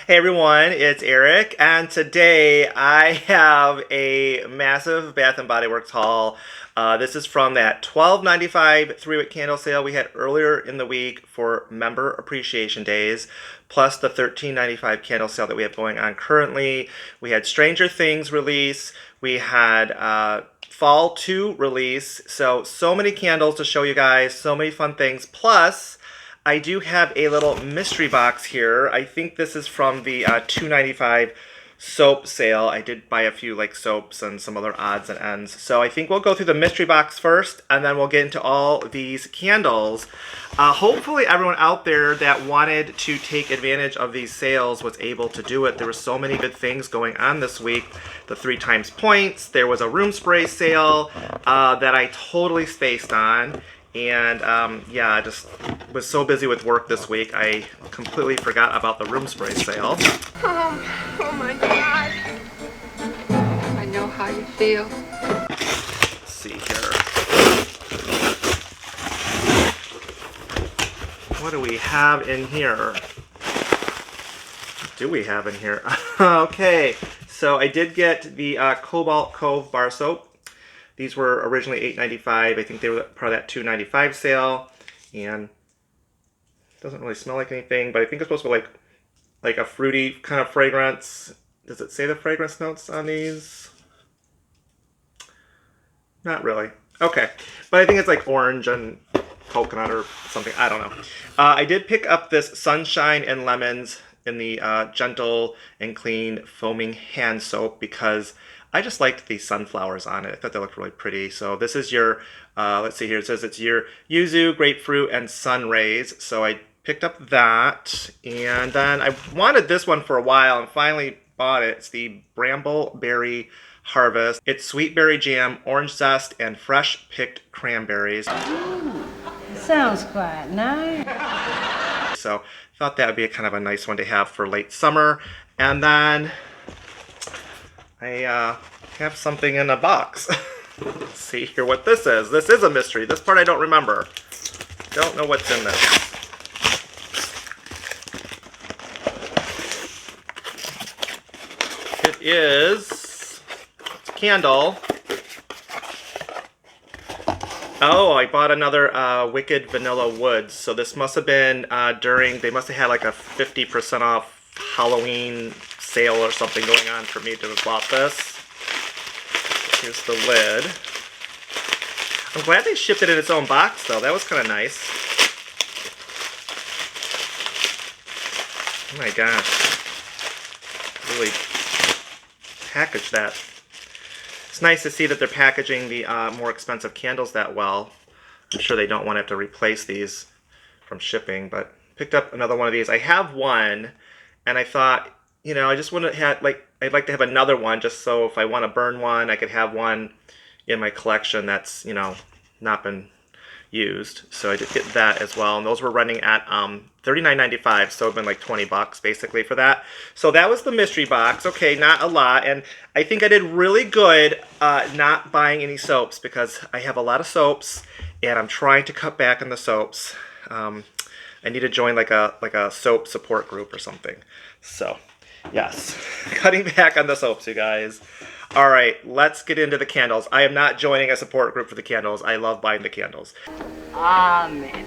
Hey everyone, it's Eric, and today I have a massive Bath and Body Works haul. This is from that $12.95 3-wick candle sale we had earlier in the week for Member Appreciation Days, plus the $13.95 candle sale that we have going on currently. We had Stranger Things release, we had Fall 2 release, so many candles to show you guys, so many fun things, plus I do have a little mystery box here. I think this is from the $2.95 soap sale. I did buy a few like soaps and some other odds and ends. So I think we'll go through the mystery box first, and then we'll get into all these candles. Hopefully everyone out there that wanted to take advantage of these sales was able to do it. There were so many good things going on this week. The 3 times points. There was a room spray sale that I totally spaced on. And yeah, I just was so busy with work this week, I completely forgot about the room spray sale. Oh my God. I know how you feel. Let's see here. What do we have in here? What do we have in here? Okay, so I did get the Cobalt Cove bar soap. These were originally $8.95. I think they were part of that $2.95 sale, and it doesn't really smell like anything, but I think it's supposed to be like a fruity kind of fragrance. Does it say the fragrance notes on these? Not really. Okay, but I think it's like orange and coconut or something. I don't know. I did pick up this Sunshine and Lemons in the Gentle and Clean Foaming Hand Soap because I just liked the sunflowers on it. I thought they looked really pretty. So this is your, let's see here, it says it's your yuzu, grapefruit, and sun rays. So I picked up that, and then I wanted this one for a while and finally bought it. It's the Brambleberry Harvest. It's sweet berry jam, orange zest, and fresh picked cranberries. Sounds quite nice. So I thought that would be kind of a nice one to have for late summer. And then I have something in a box. Let's see here what this is. This is a mystery. This part I don't remember. Don't know what's in this. It is a candle. Oh, I bought another Wicked Vanilla Woods. So this must have been during, they must have had like a 50% off Halloween sale or something going on for me to have bought this. Here's the lid. I'm glad they shipped it in its own box though. That was kind of nice. Oh my gosh. Really packaged that. It's nice to see that they're packaging the more expensive candles that well. I'm sure they don't want to have to replace these from shipping, but picked up another one of these. I have one, and I thought, you know, I just want to have, like, I'd like to have another one just so if I want to burn one, I could have one in my collection that's, you know, not been used. So I did get that as well, and those were running at $39.95, so it'd been like 20 bucks basically for that. So that was the mystery box. Okay, not a lot, and I think I did really good not buying any soaps because I have a lot of soaps, and I'm trying to cut back on the soaps. I need to join like a soap support group or something. So yes, cutting back on the soaps, you guys. All right, let's get into the candles. I am not joining a support group for the candles. I love buying the candles. Amen.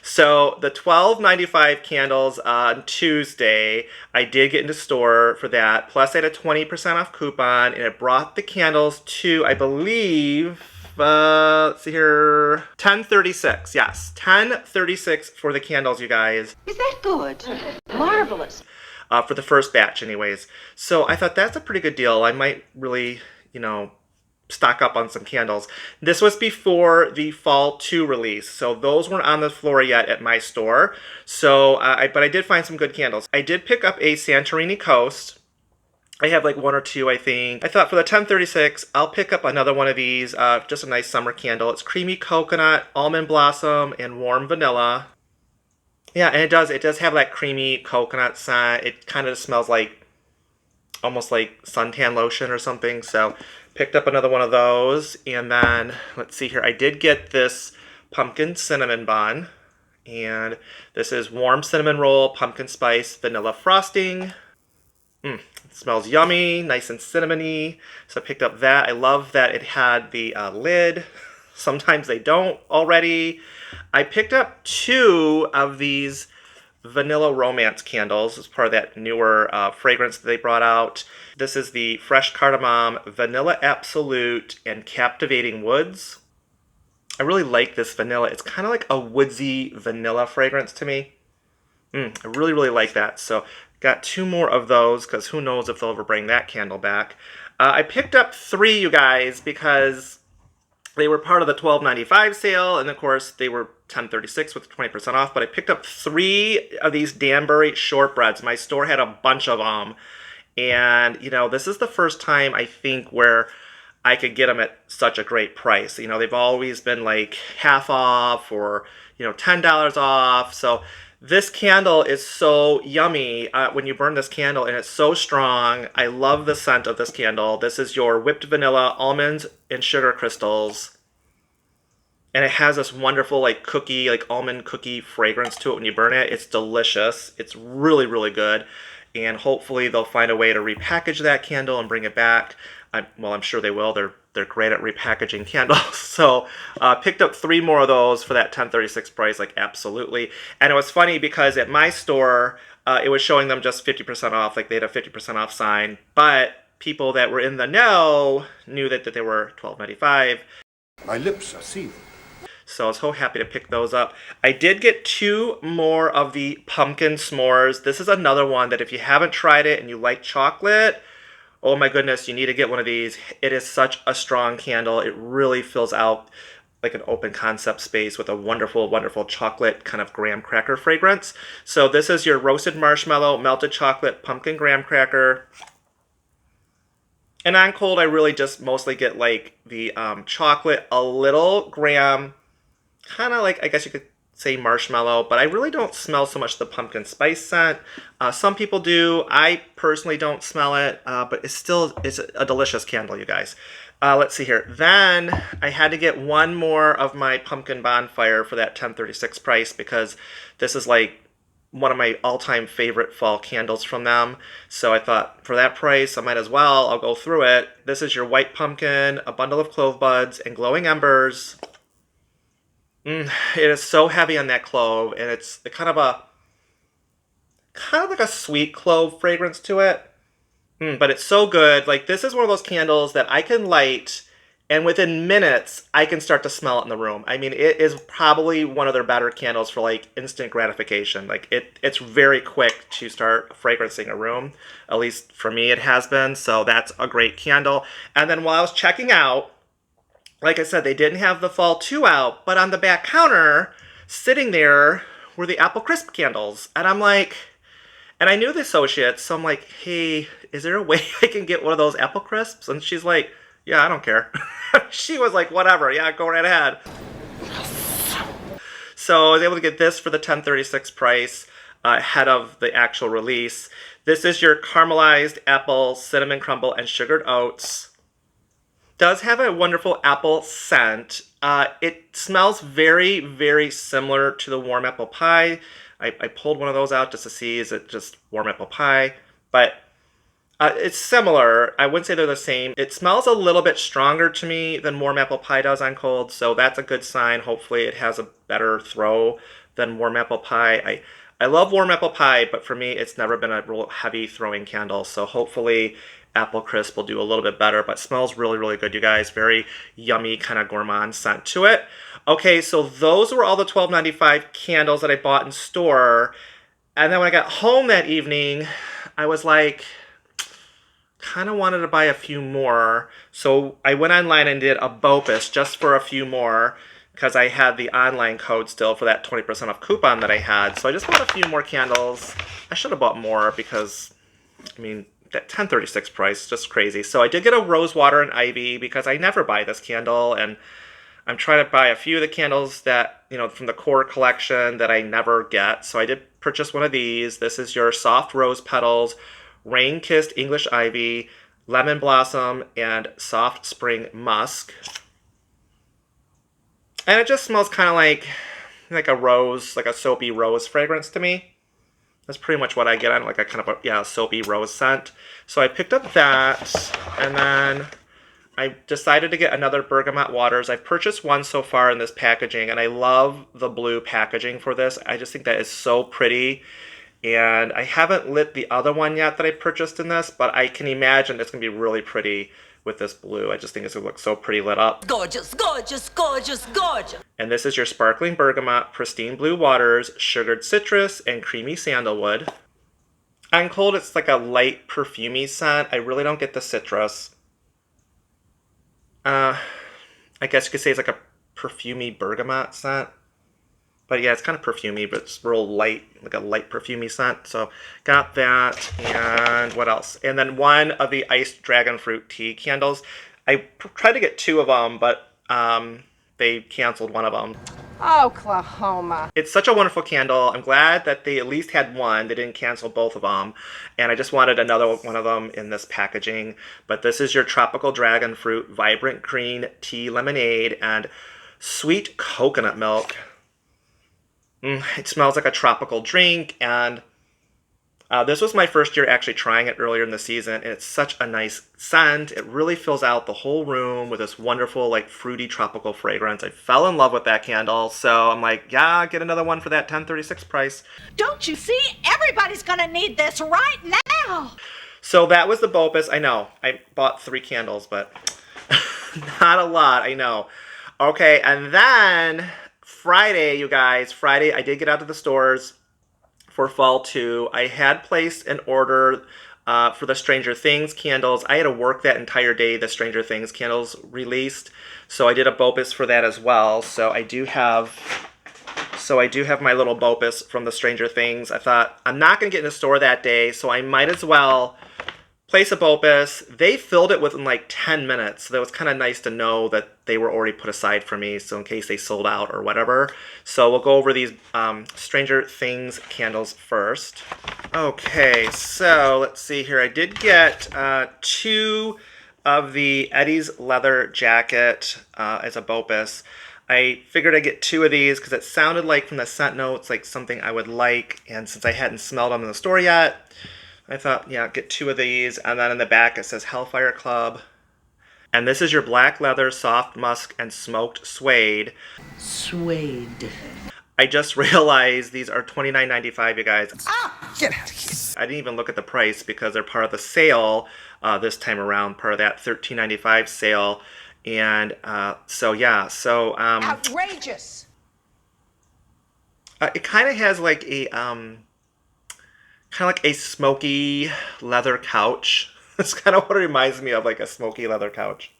So the $12.95 candles on Tuesday, I did get into store for that. Plus I had a 20% off coupon, and it brought the candles to, I believe, let's see here, $10.36. Yes, $10.36 for the candles, you guys. Is that good? Marvelous. For the first batch anyways. So I thought that's a pretty good deal. I might really, you know, stock up on some candles. This was before the Fall 2 release, so those weren't on the floor yet at my store. So, but I did find some good candles. I did pick up a Santorini Coast. I have like one or two, I think. I thought for the $10.36, I'll pick up another one of these. Just a nice summer candle. It's creamy coconut, almond blossom, and warm vanilla. Yeah, and it does have that creamy coconut scent. It kind of smells like, almost like suntan lotion or something. So picked up another one of those. And then, let's see here. I did get this pumpkin cinnamon bun. And this is warm cinnamon roll, pumpkin spice, vanilla frosting. It smells yummy, nice and cinnamony. So I picked up that. I love that it had the lid. Sometimes they don't already. I picked up 2 of these vanilla romance candles as part of that newer fragrance that they brought out. This is the Fresh Cardamom Vanilla Absolute and Captivating Woods. I really like this vanilla. It's kind of like a woodsy vanilla fragrance to me. I really, really like that. So got 2 more of those because who knows if they'll ever bring that candle back. I picked up 3, you guys, because they were part of the $12.95 sale, and of course they were $10.36 with 20% off. But I picked up 3 of these Danbury shortbreads. My store had a bunch of them, and you know, this is the first time I think where I could get them at such a great price. You know, they've always been like half off or, you know, $10 off. So this candle is so yummy when you burn this candle, and it's so strong. I love the scent of this candle. This is your whipped vanilla, almonds, and sugar crystals. And it has this wonderful like cookie, like almond cookie fragrance to it when you burn it. It's delicious. It's really, really good. And hopefully they'll find a way to repackage that candle and bring it back. I'm sure they will. They're great at repackaging candles. So picked up 3 more of those for that $10.36 price, like absolutely. And it was funny because at my store, it was showing them just 50% off, like they had a 50% off sign. But people that were in the know knew that they were $12.95. My lips are sealed. So I was so happy to pick those up. I did get 2 more of the pumpkin s'mores. This is another one that if you haven't tried it and you like chocolate, oh my goodness, you need to get one of these. It is such a strong candle. It really fills out like an open concept space with a wonderful, wonderful chocolate kind of graham cracker fragrance. So this is your roasted marshmallow, melted chocolate, pumpkin graham cracker. And on cold, I really just mostly get like the chocolate, a little graham, kind of like, I guess you could say marshmallow, but I really don't smell so much the pumpkin spice scent. Some people do. I personally don't smell it, but it's a delicious candle, you guys. Let's see here. Then I had to get 1 more of my pumpkin bonfire for that $10.36 price because this is like one of my all-time favorite fall candles from them. So I thought for that price, I might as well. I'll go through it. This is your white pumpkin, a bundle of clove buds, and glowing embers. It is so heavy on that clove, and it's kind of like a sweet clove fragrance to it. But it's so good. Like, this is one of those candles that I can light, and within minutes, I can start to smell it in the room. I mean, it is probably one of their better candles for, like, instant gratification. Like, it's very quick to start fragrancing a room. At least for me, it has been. So that's a great candle. And then while I was checking out, like I said, they didn't have the Fall 2 out, but on the back counter, sitting there, were the apple crisp candles. And I'm like, and I knew the associates, so I'm like, hey, is there a way I can get one of those apple crisps? And she's like, yeah, I don't care. She was like, whatever, yeah, go right ahead. So I was able to get this for the $10.36 price ahead of the actual release. This is your caramelized apple, cinnamon crumble, and sugared oats. Does have a wonderful apple scent. It smells very, very similar to the warm apple pie. I pulled one of those out just to see, is it just warm apple pie? But it's similar. I wouldn't say they're the same. It smells a little bit stronger to me than warm apple pie does on cold, so that's a good sign. Hopefully it has a better throw than warm apple pie. I love warm apple pie, but for me it's never been a real heavy throwing candle, so hopefully apple crisp will do a little bit better, but smells really, really good, you guys. Very yummy, kind of gourmand scent to it. Okay, so those were all the $12.95 candles that I bought in store. And then when I got home that evening, I was like, kind of wanted to buy a few more. So I went online and did a BOPUS just for a few more because I had the online code still for that 20% off coupon that I had. So I just bought a few more candles. I should have bought more because, I mean, that $10.36 price, just crazy. So I did get a rose water and ivy because I never buy this candle, and I'm trying to buy a few of the candles that, you know, from the core collection that I never get. So I did purchase one of these. This is your soft rose petals, rain-kissed English ivy, lemon blossom, and soft spring musk. And it just smells kind of like like a rose, like a soapy rose fragrance to me. That's pretty much what I get on like a kind of a soapy rose scent. So I picked up that, and then I decided to get another Bergamot Waters. I've purchased one so far in this packaging, and I love the blue packaging for this. I just think that is so pretty. And I haven't lit the other one yet that I purchased in this, but I can imagine it's going to be really pretty with this blue. I just think it's going to look so pretty lit up. Gorgeous, gorgeous, gorgeous, gorgeous. And this is your Sparkling Bergamot, Pristine Blue Waters, Sugared Citrus, and Creamy Sandalwood. On cold, it's like a light perfumey scent. I really don't get the citrus. I guess you could say it's like a perfumey bergamot scent. But yeah, it's kind of perfumey, but it's real light, like a light perfumey scent. So got that, and what else? And then one of the iced dragon fruit tea candles. I tried to get two of them, but they canceled one of them. Oklahoma. It's such a wonderful candle. I'm glad that they at least had one. They didn't cancel both of them. And I just wanted another one of them in this packaging. But this is your Tropical Dragon Fruit Vibrant Green Tea Lemonade and Sweet Coconut Milk. It smells like a tropical drink, and this was my first year actually trying it earlier in the season, and it's such a nice scent. It really fills out the whole room with this wonderful, like, fruity tropical fragrance. I fell in love with that candle, so I'm like, yeah, get another one for that $10.36 price. Don't you see? Everybody's gonna need this right now. So that was the Bopus. I know, I bought 3 candles, but not a lot, I know. Okay, and then Friday, you guys, Friday, I did get out to the stores for fall 2. I had placed an order for the Stranger Things candles. I had to work that entire day the Stranger Things candles released, so I did a Bopus for that as well. So I do have my little Bopus from the Stranger Things. I thought I'm not going to get in the store that day, so I might as well place a Bopus. They filled it within like 10 minutes, so that was kind of nice to know that they were already put aside for me, so in case they sold out or whatever. So we'll go over these Stranger Things candles first. Okay, so let's see here. I did get 2 of the Eddie's Leather Jacket as a Bopus. I figured I'd get 2 of these because it sounded like from the scent notes like something I would like, and since I hadn't smelled them in the store yet, I thought, yeah, get 2 of these. And then in the back it says Hellfire Club. And this is your black leather, soft musk, and smoked suede. Suede. I just realized these are $29.95, you guys. Get out of here. I didn't even look at the price because they're part of the sale this time around, part of that $13.95 sale. And so, yeah, so... Outrageous. It kind of has like a... kind of like a smoky leather couch. That's kind of what it reminds me of, like a smoky leather couch.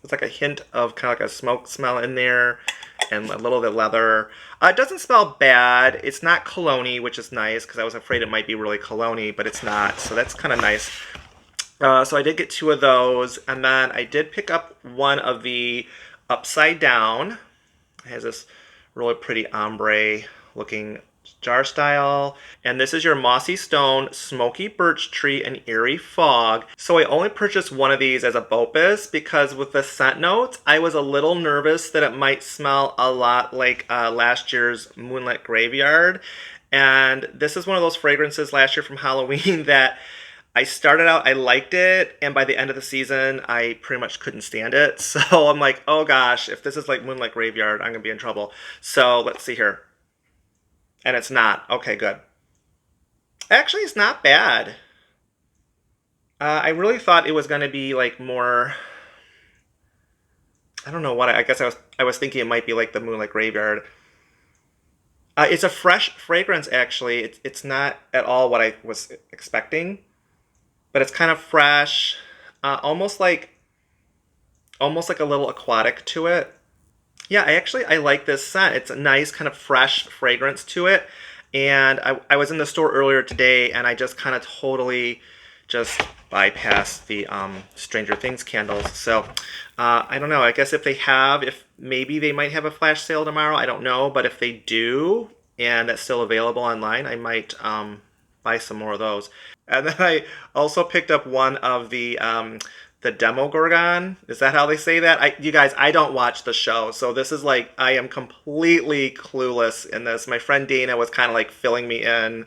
It's like a hint of kind of like a smoke smell in there and a little bit of leather. It doesn't smell bad. It's not cologne-y, which is nice because I was afraid it might be really cologne-y, but it's not. So that's kind of nice. So I did get 2 of those, and then I did pick up one of the Upside Down. It has this really pretty ombre looking jar style, and this is your Mossy Stone, Smoky Birch Tree, and Eerie Fog. So I only purchased one of these as a Bopus because with the scent notes, I was a little nervous that it might smell a lot like last year's Moonlit Graveyard. And this is one of those fragrances last year from Halloween that I started out, I liked it, and by the end of the season, I pretty much couldn't stand it. So I'm like, oh gosh, if this is like Moonlit Graveyard, I'm gonna be in trouble. So let's see here. And it's not. Okay, good. Actually, it's not bad. I really thought it was going to be like more... I don't know what. I guess I was thinking it might be like the Moonlight Graveyard. It's a fresh fragrance, actually. It's not at all what I was expecting. But it's kind of fresh. Almost like a little aquatic to it. Yeah, I like this scent. It's a nice kind of fresh fragrance to it. And I was in the store earlier today, and I just kind of totally just bypassed the Stranger Things candles. So I don't know. I guess if maybe they might have a flash sale tomorrow. I don't know. But if they do, and that's still available online, I might buy some more of those. And then I also picked up one of the the Demogorgon. Is that how they say that? You guys, I don't watch the show, so this is like, I am completely clueless in this. My friend Dana was kind of like filling me in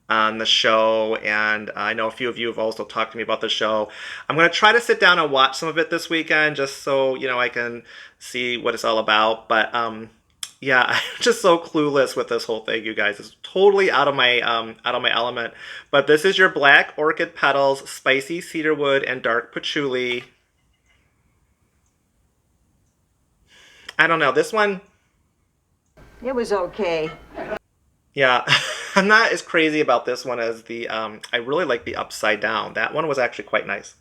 on the show, and I know a few of you have also talked to me about the show. I'm going to try to sit down and watch some of it this weekend just so, you know, I can see what it's all about. But yeah, I'm just so clueless with this whole thing, you guys. It's totally out of my element. But this is your black orchid petals, spicy cedarwood, and dark patchouli. I don't know, this one, It was okay. yeah, I'm not as crazy about this one as the, I really like the upside down. That one was actually quite nice.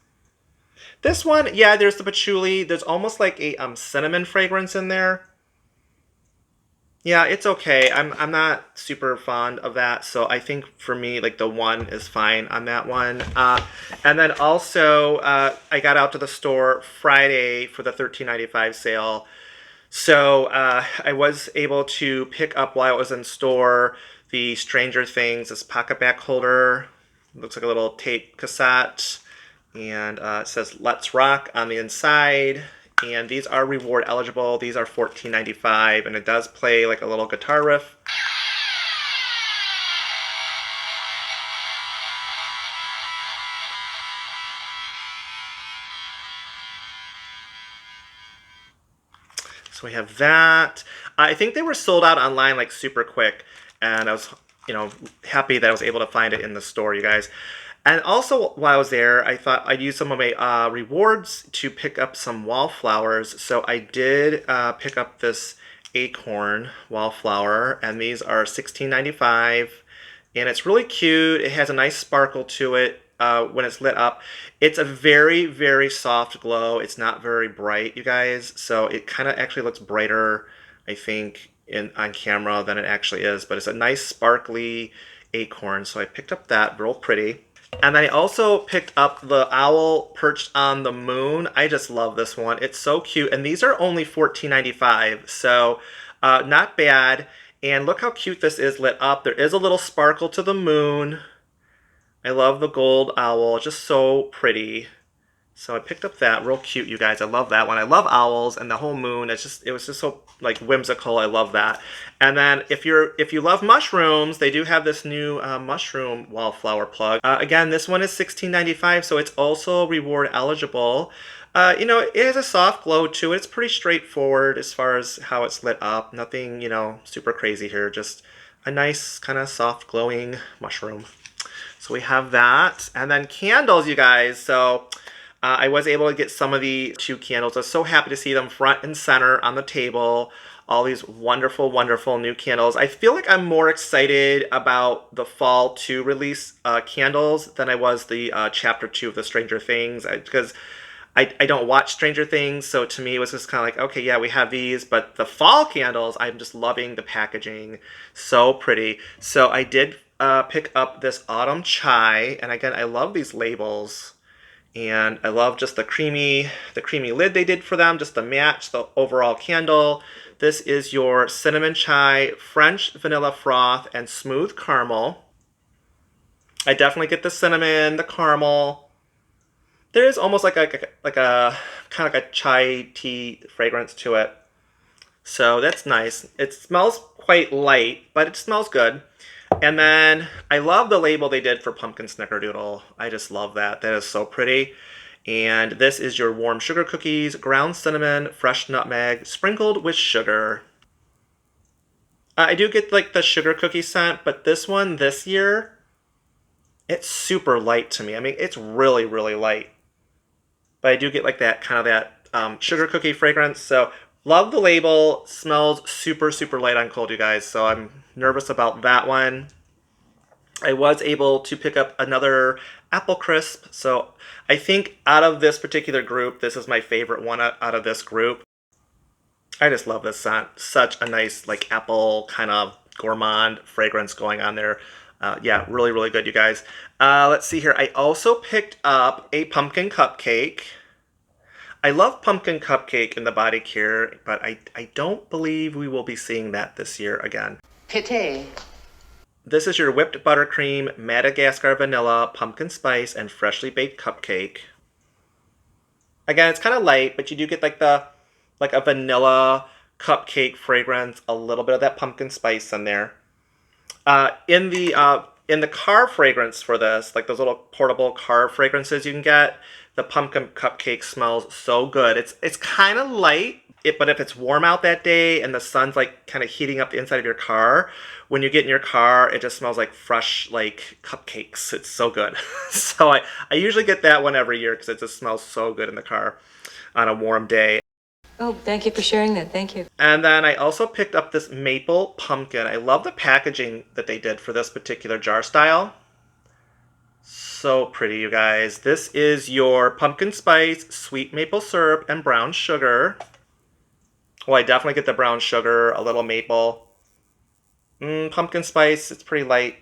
This one, yeah, there's the patchouli. There's almost like a cinnamon fragrance in there. Yeah, it's okay. I'm not super fond of that, so I think for me, like the one is fine on that one. And then also, I got out to the store Friday for the $13.95 sale. So I was able to pick up while it was in store the Stranger Things, this pocket back holder. It looks like a little tape cassette. And it says Let's Rock on the inside. And these are reward eligible. These are $14.95. And it does play like a little guitar riff. So we have that. I think they were sold out online like super quick, and I was, you know, happy that I was able to find it in the store, you guys. And also while I was there, I thought I'd use some of my rewards to pick up some wallflowers. So I did pick up this acorn wallflower, and these are $16.95, and it's really cute. It has a nice sparkle to it. When it's lit up. It's a very, very soft glow. It's not very bright, you guys. So it kind of actually looks brighter, I think, on camera than it actually is. But it's a nice sparkly acorn. So I picked up that, real pretty. And then I also picked up the owl perched on the moon. I just love this one. It's so cute. And these are only $14.95. So not bad. And look how cute this is lit up. There is a little sparkle to the moon. I love the gold owl, just so pretty. So I picked up that, real cute, you guys. I love that one. I love owls and the whole moon. It was just so like whimsical. I love that. And then if you love mushrooms, they do have this new mushroom wallflower plug. Again, this one is $16.95, so it's also reward eligible. You know, it has a soft glow to it. It's pretty straightforward as far as how it's lit up. Nothing, you know, super crazy here. Just a nice kind of soft glowing mushroom. So we have that. And then candles, you guys. So I was able to get some of the 2 candles. I was so happy to see them front and center on the table. All these wonderful, wonderful new candles. I feel like I'm more excited about the Fall 2 release candles than I was the Chapter 2 of the Stranger Things. Because I don't watch Stranger Things, so to me it was just kind of like, okay, yeah, we have these. But the fall candles, I'm just loving the packaging. So pretty. So I did pick up this Autumn Chai, and again, I love these labels, and I love just the creamy lid they did for them, just to match the overall candle. This is your Cinnamon Chai, French Vanilla Froth, and Smooth Caramel. I definitely get the cinnamon, the caramel. There is almost like a kind of like a chai tea fragrance to it. So that's nice. It smells quite light, but it smells good. And then I love the label they did for Pumpkin Snickerdoodle. I just love that. That is so pretty. And this is your warm sugar cookies, ground cinnamon, fresh nutmeg, sprinkled with sugar. I do get like the sugar cookie scent, but this one this year, it's super light to me. I mean, it's really, really light. But I do get like that kind of that sugar cookie fragrance. So love the label. Smells super, super light on cold, you guys. So I'm nervous about that one. I was able to pick up another Apple Crisp. So I think out of this particular group, this is my favorite one out of this group. I just love this scent. Such a nice like apple kind of gourmand fragrance going on there. Yeah, really, really good, you guys. Let's see here. I also picked up a pumpkin cupcake. I love pumpkin cupcake in the body care, but I don't believe we will be seeing that this year again. Pate. This is your whipped buttercream, Madagascar vanilla, pumpkin spice, and freshly baked cupcake. Again, it's kind of light, but you do get like a vanilla cupcake fragrance, a little bit of that pumpkin spice in there. In the car fragrance for this, like those little portable car fragrances you can get, the pumpkin cupcake smells so good. It's kind of light, but if it's warm out that day and the sun's like kind of heating up the inside of your car, when you get in your car, it just smells like fresh like cupcakes. It's so good. So I usually get that one every year because it just smells so good in the car on a warm day. Oh, thank you for sharing that. Thank you. And then I also picked up this maple pumpkin. I love the packaging that they did for this particular jar style. So pretty, you guys. This is your pumpkin spice, sweet maple syrup, and brown sugar. Well, I definitely get the brown sugar, a little maple. Pumpkin spice, it's pretty light.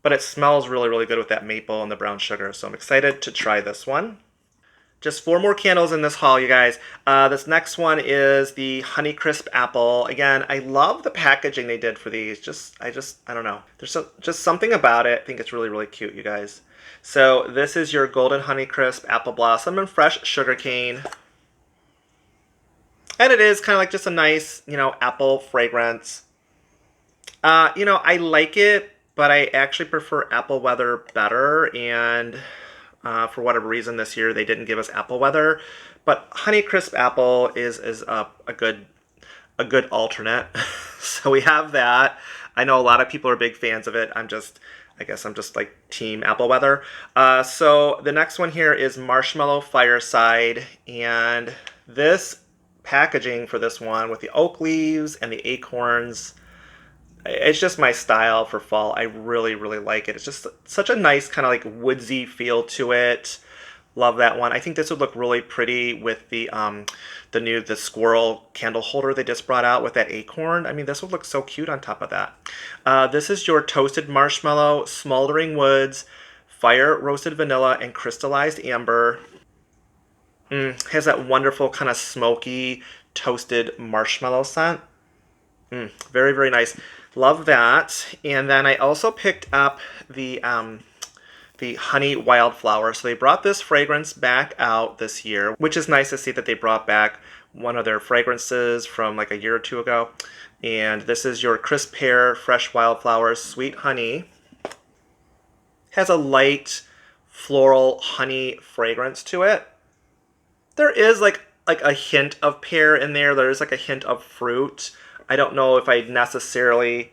But it smells really, really good with that maple and the brown sugar. So I'm excited to try this one. Just 4 more candles in this haul, you guys. This next one is the Honeycrisp Apple. Again, I love the packaging they did for these. I don't know. There's just something about it. I think it's really, really cute, you guys. So this is your Golden Honeycrisp Apple Blossom and Fresh Sugarcane. And it is kind of like just a nice, apple fragrance. I like it, but I actually prefer Apple Weather better. And for whatever reason this year they didn't give us Apple Weather, but Honeycrisp Apple is a good alternate. So we have that. I know a lot of people are big fans of it. I guess I'm just like team Apple Weather. So the next one here is Marshmallow Fireside, and this packaging for this one with the oak leaves and the acorns. It's just my style for fall. I really, really like it. It's just such a nice kind of like woodsy feel to it. Love that one. I think this would look really pretty with the squirrel candle holder they just brought out with that acorn. I mean, this would look so cute on top of that. This is your toasted marshmallow, smoldering woods, fire roasted vanilla, and crystallized amber. Has that wonderful kind of smoky toasted marshmallow scent. Very, very nice. Love that. And then I also picked up the Honey Wildflower. So they brought this fragrance back out this year, which is nice to see that they brought back one of their fragrances from like a year or two ago. And this is your Crisp Pear Fresh Wildflowers Sweet Honey. Has a light floral honey fragrance to it. There is like a hint of pear in there. There is like a hint of fruit. I don't know if I'd necessarily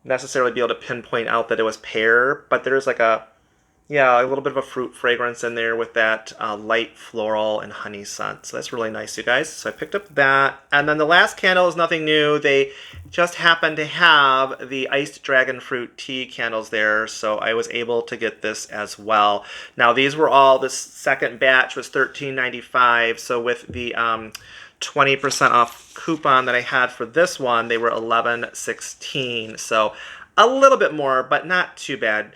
be able to pinpoint out that it was pear, but there's like a little bit of a fruit fragrance in there with that light floral and honey scent. So that's really nice, you guys. So I picked up that. And then the last candle is nothing new. They just happened to have the iced dragon fruit tea candles there, so I was able to get this as well. Now these were all, this second batch was $13.95, so with the 20% off coupon that I had for this one, they were $11.16. So a little bit more, but not too bad.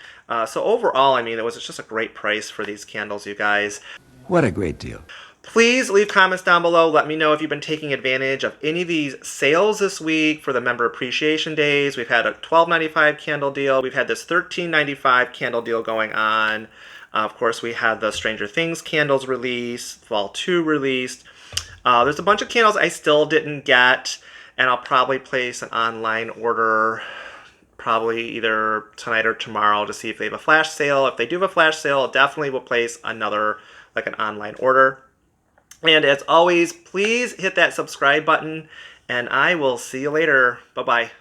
So overall, I mean, it was just a great price for these candles, you guys. What a great deal. Please leave comments down below. Let me know if you've been taking advantage of any of these sales this week for the member appreciation days. We've had a $12.95 candle deal. We've had this $13.95 candle deal going on. Of course, we had the Stranger Things candles released, Fall 2 released. There's a bunch of candles I still didn't get, and I'll probably place an online order probably either tonight or tomorrow to see if they have a flash sale. If they do have a flash sale, I definitely will place another, like an online order. And as always, please hit that subscribe button, and I will see you later. Bye-bye.